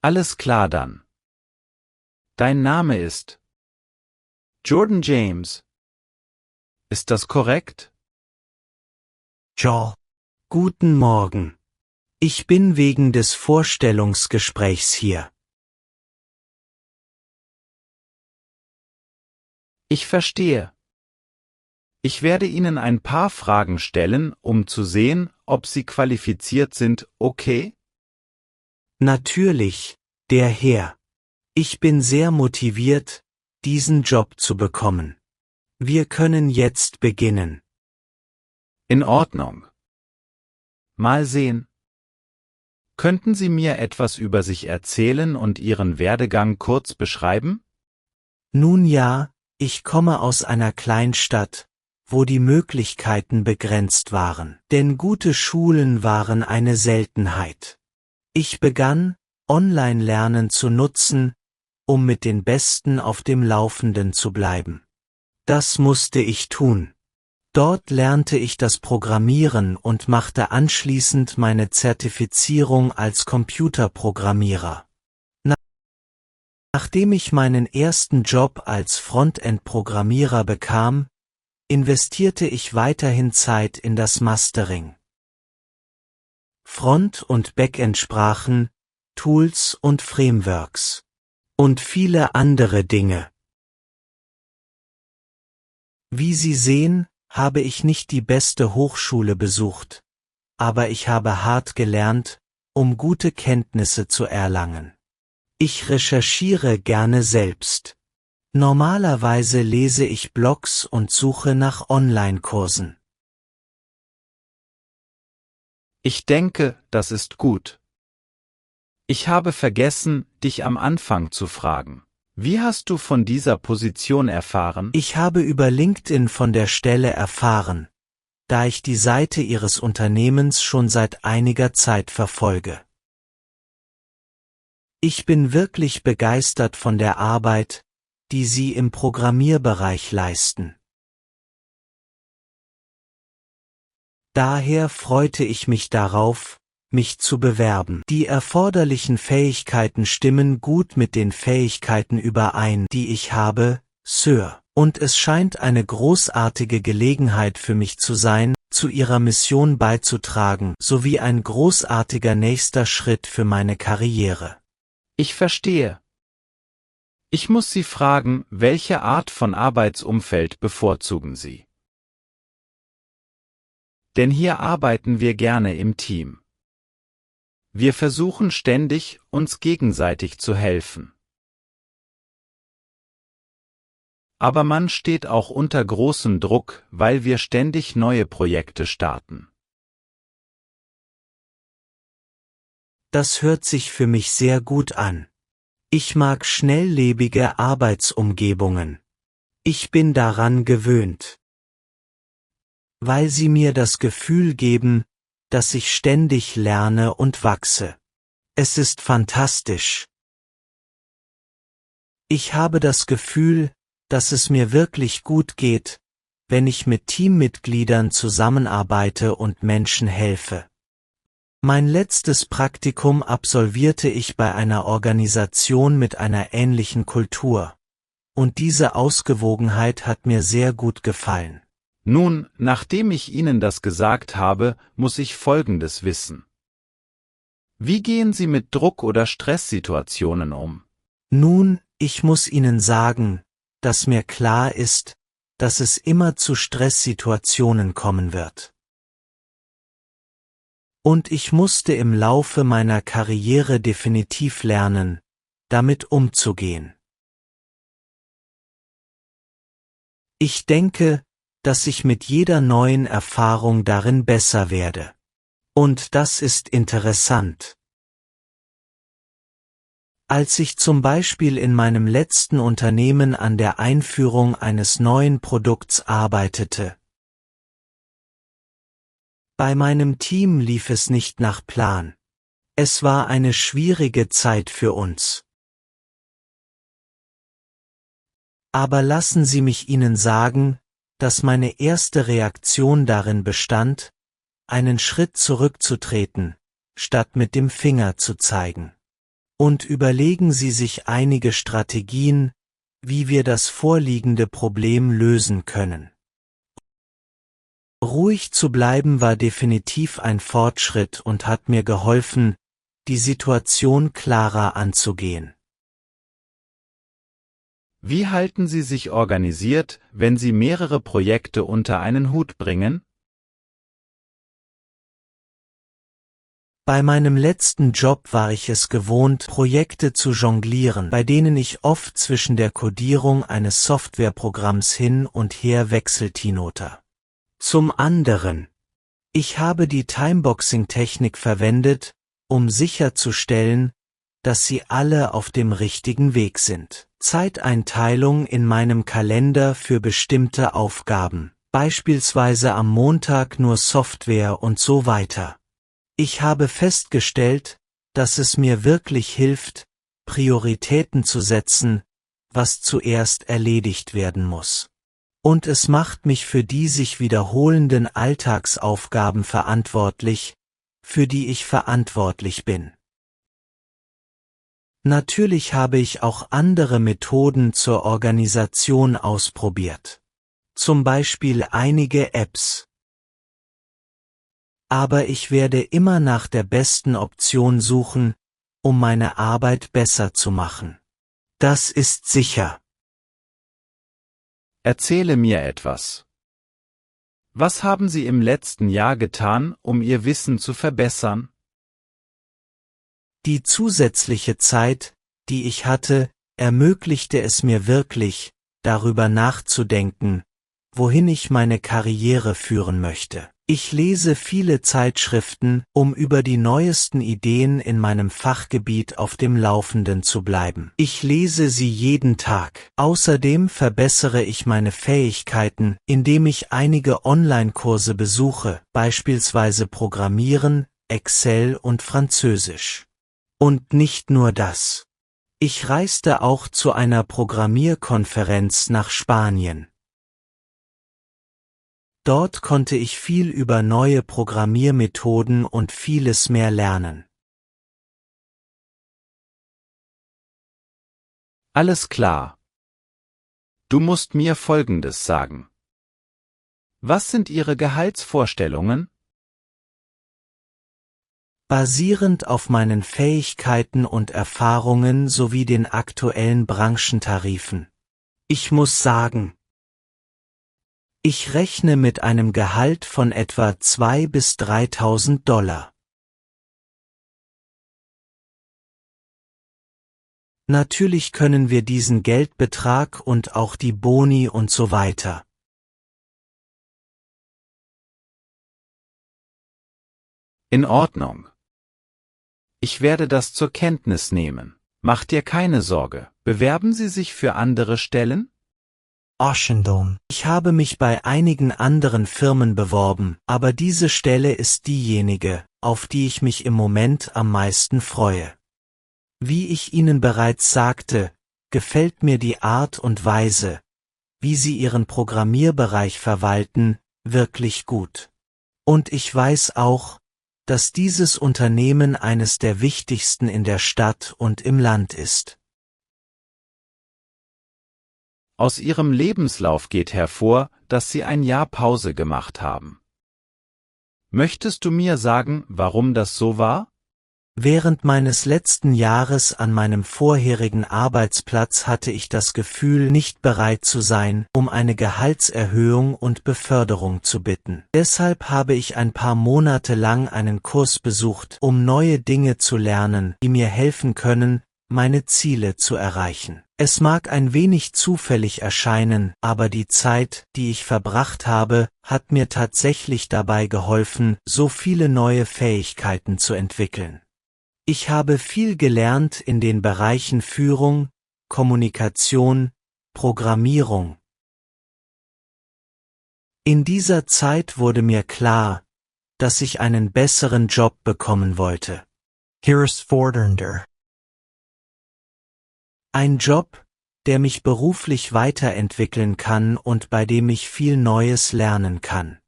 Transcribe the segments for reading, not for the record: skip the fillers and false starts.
Alles klar dann. Dein Name ist Jordan James. Ist das korrekt? Joel. Guten Morgen. Ich bin wegen des Vorstellungsgesprächs hier. Ich verstehe. Ich werde Ihnen ein paar Fragen stellen, um zu sehen, ob Sie qualifiziert sind, okay? Natürlich, der Herr. Ich bin sehr motiviert, diesen Job zu bekommen. Wir können jetzt beginnen. In Ordnung. Mal sehen. Könnten Sie mir etwas über sich erzählen und Ihren Werdegang kurz beschreiben? Nun ja, ich komme aus einer Kleinstadt, wo die Möglichkeiten begrenzt waren, denn gute Schulen waren eine Seltenheit. Ich begann, Online-Lernen zu nutzen, um mit den Besten auf dem Laufenden zu bleiben. Das musste ich tun. Dort lernte ich das Programmieren und machte anschließend meine Zertifizierung als Computerprogrammierer. Nachdem ich meinen ersten Job als Frontend-Programmierer bekam, investierte ich weiterhin Zeit in das Mastering. Front- und Backend-Sprachen, Tools und Frameworks. Und viele andere Dinge. Wie Sie sehen, habe ich nicht die beste Hochschule besucht, aber ich habe hart gelernt, um gute Kenntnisse zu erlangen. Ich recherchiere gerne selbst. Normalerweise lese ich Blogs und suche nach Online-Kursen. Ich denke, das ist gut. Ich habe vergessen, dich am Anfang zu fragen. Wie hast du von dieser Position erfahren? Ich habe über LinkedIn von der Stelle erfahren, da ich die Seite Ihres Unternehmens schon seit einiger Zeit verfolge. Ich bin wirklich begeistert von der Arbeit, die Sie im Programmierbereich leisten. Daher freute ich mich darauf, mich zu bewerben. Die erforderlichen Fähigkeiten stimmen gut mit den Fähigkeiten überein, die ich habe, Sir, und es scheint eine großartige Gelegenheit für mich zu sein, zu Ihrer Mission beizutragen, sowie ein großartiger nächster Schritt für meine Karriere. Ich verstehe. Ich muss Sie fragen, welche Art von Arbeitsumfeld bevorzugen Sie? Denn hier arbeiten wir gerne im Team. Wir versuchen ständig, uns gegenseitig zu helfen. Aber man steht auch unter großem Druck, weil wir ständig neue Projekte starten. Das hört sich für mich sehr gut an. Ich mag schnelllebige Arbeitsumgebungen. Ich bin daran gewöhnt. Weil sie mir das Gefühl geben, dass ich ständig lerne und wachse. Es ist fantastisch. Ich habe das Gefühl, dass es mir wirklich gut geht, wenn ich mit Teammitgliedern zusammenarbeite und Menschen helfe. Mein letztes Praktikum absolvierte ich bei einer Organisation mit einer ähnlichen Kultur. Und diese Ausgewogenheit hat mir sehr gut gefallen. Nun, nachdem ich Ihnen das gesagt habe, muss ich Folgendes wissen. Wie gehen Sie mit Druck- oder Stresssituationen um? Nun, ich muss Ihnen sagen, dass mir klar ist, dass es immer zu Stresssituationen kommen wird. Und ich musste im Laufe meiner Karriere definitiv lernen, damit umzugehen. Ich denke, dass ich mit jeder neuen Erfahrung darin besser werde. Und das ist interessant. Als ich zum Beispiel in meinem letzten Unternehmen an der Einführung eines neuen Produkts arbeitete. Bei meinem Team lief es nicht nach Plan. Es war eine schwierige Zeit für uns. Aber lassen Sie mich Ihnen sagen, dass meine erste Reaktion darin bestand, einen Schritt zurückzutreten, statt mit dem Finger zu zeigen. Und überlegen Sie sich einige Strategien, wie wir das vorliegende Problem lösen können. Ruhig zu bleiben war definitiv ein Fortschritt und hat mir geholfen, die Situation klarer anzugehen. Wie halten Sie sich organisiert, wenn Sie mehrere Projekte unter einen Hut bringen? Bei meinem letzten Job war ich es gewohnt, Projekte zu jonglieren, bei denen ich oft zwischen der Codierung eines Softwareprogramms hin und her wechselte. Zum anderen, ich habe die Timeboxing-Technik verwendet, um sicherzustellen, dass Sie alle auf dem richtigen Weg sind. Zeiteinteilung in meinem Kalender für bestimmte Aufgaben, beispielsweise am Montag nur Software und so weiter. Ich habe festgestellt, dass es mir wirklich hilft, Prioritäten zu setzen, was zuerst erledigt werden muss. Und es macht mich für die sich wiederholenden Alltagsaufgaben verantwortlich, für die ich verantwortlich bin. Natürlich habe ich auch andere Methoden zur Organisation ausprobiert. Zum Beispiel einige Apps. Aber ich werde immer nach der besten Option suchen, um meine Arbeit besser zu machen. Das ist sicher. Erzähle mir etwas. Was haben Sie im letzten Jahr getan, um Ihr Wissen zu verbessern? Die zusätzliche Zeit, die ich hatte, ermöglichte es mir wirklich, darüber nachzudenken, wohin ich meine Karriere führen möchte. Ich lese viele Zeitschriften, um über die neuesten Ideen in meinem Fachgebiet auf dem Laufenden zu bleiben. Ich lese sie jeden Tag. Außerdem verbessere ich meine Fähigkeiten, indem ich einige Online-Kurse besuche, beispielsweise Programmieren, Excel und Französisch. Und nicht nur das. Ich reiste auch zu einer Programmierkonferenz nach Spanien. Dort konnte ich viel über neue Programmiermethoden und vieles mehr lernen. Alles klar. Du musst mir Folgendes sagen. Was sind Ihre Gehaltsvorstellungen? Basierend auf meinen Fähigkeiten und Erfahrungen sowie den aktuellen Branchentarifen. Ich muss sagen, ich rechne mit einem Gehalt von etwa 2.000 bis 3.000 $. Natürlich können wir diesen Geldbetrag und auch die Boni und so weiter. In Ordnung. Ich werde das zur Kenntnis nehmen. Mach dir keine Sorge. Bewerben Sie sich für andere Stellen? Oschendom. Ich habe mich bei einigen anderen Firmen beworben, aber diese Stelle ist diejenige, auf die ich mich im Moment am meisten freue. Wie ich Ihnen bereits sagte, gefällt mir die Art und Weise, wie Sie Ihren Programmierbereich verwalten, wirklich gut. Und ich weiß auch, dass dieses Unternehmen eines der wichtigsten in der Stadt und im Land ist. Aus Ihrem Lebenslauf geht hervor, dass Sie ein Jahr Pause gemacht haben. Möchtest du mir sagen, warum das so war? Während meines letzten Jahres an meinem vorherigen Arbeitsplatz hatte ich das Gefühl, nicht bereit zu sein, um eine Gehaltserhöhung und Beförderung zu bitten. Deshalb habe ich ein paar Monate lang einen Kurs besucht, um neue Dinge zu lernen, die mir helfen können, meine Ziele zu erreichen. Es mag ein wenig zufällig erscheinen, aber die Zeit, die ich verbracht habe, hat mir tatsächlich dabei geholfen, so viele neue Fähigkeiten zu entwickeln. Ich habe viel gelernt in den Bereichen Führung, Kommunikation, Programmierung. In dieser Zeit wurde mir klar, dass ich einen besseren Job bekommen wollte. Herausfordernder. Ein Job, der mich beruflich weiterentwickeln kann und bei dem ich viel Neues lernen kann.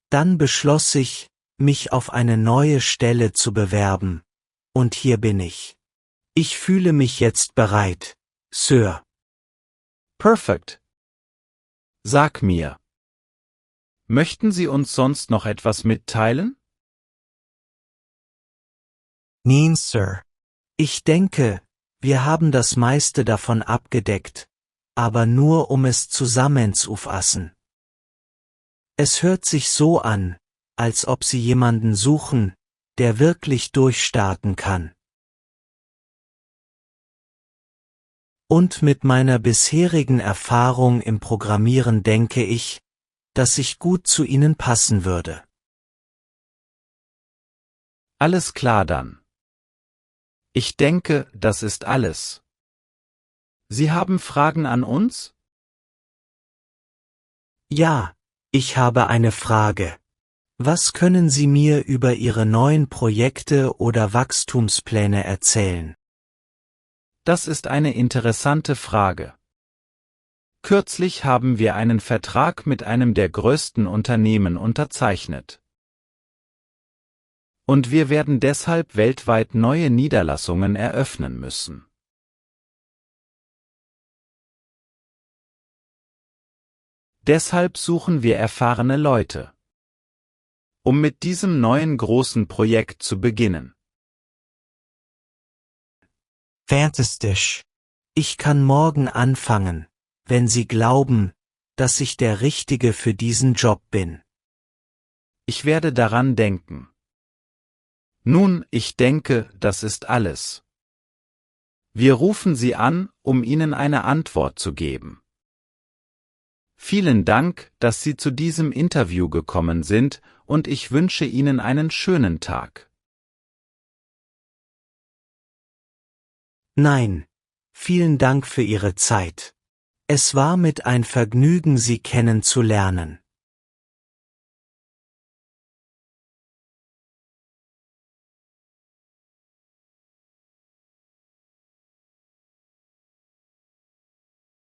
Dann beschloss ich, mich auf eine neue Stelle zu bewerben. Und hier bin ich. Ich fühle mich jetzt bereit, Sir. Perfect. Sag mir. Möchten Sie uns sonst noch etwas mitteilen? Nein, Sir. Ich denke, wir haben das meiste davon abgedeckt, aber nur um es zusammenzufassen. Es hört sich so an, als ob Sie jemanden suchen, der wirklich durchstarten kann. Und mit meiner bisherigen Erfahrung im Programmieren denke ich, dass ich gut zu Ihnen passen würde. Alles klar dann. Ich denke, das ist alles. Sie haben Fragen an uns? Ja, ich habe eine Frage. Was können Sie mir über Ihre neuen Projekte oder Wachstumspläne erzählen? Das ist eine interessante Frage. Kürzlich haben wir einen Vertrag mit einem der größten Unternehmen unterzeichnet. Und wir werden deshalb weltweit neue Niederlassungen eröffnen müssen. Deshalb suchen wir erfahrene Leute, um mit diesem neuen großen Projekt zu beginnen. Fantastisch. Ich kann morgen anfangen, wenn Sie glauben, dass ich der Richtige für diesen Job bin. Ich werde daran denken. Nun, ich denke, das ist alles. Wir rufen Sie an, um Ihnen eine Antwort zu geben. Vielen Dank, dass Sie zu diesem Interview gekommen sind, und ich wünsche Ihnen einen schönen Tag. Nein, vielen Dank für Ihre Zeit. Es war mit ein Vergnügen, Sie kennenzulernen.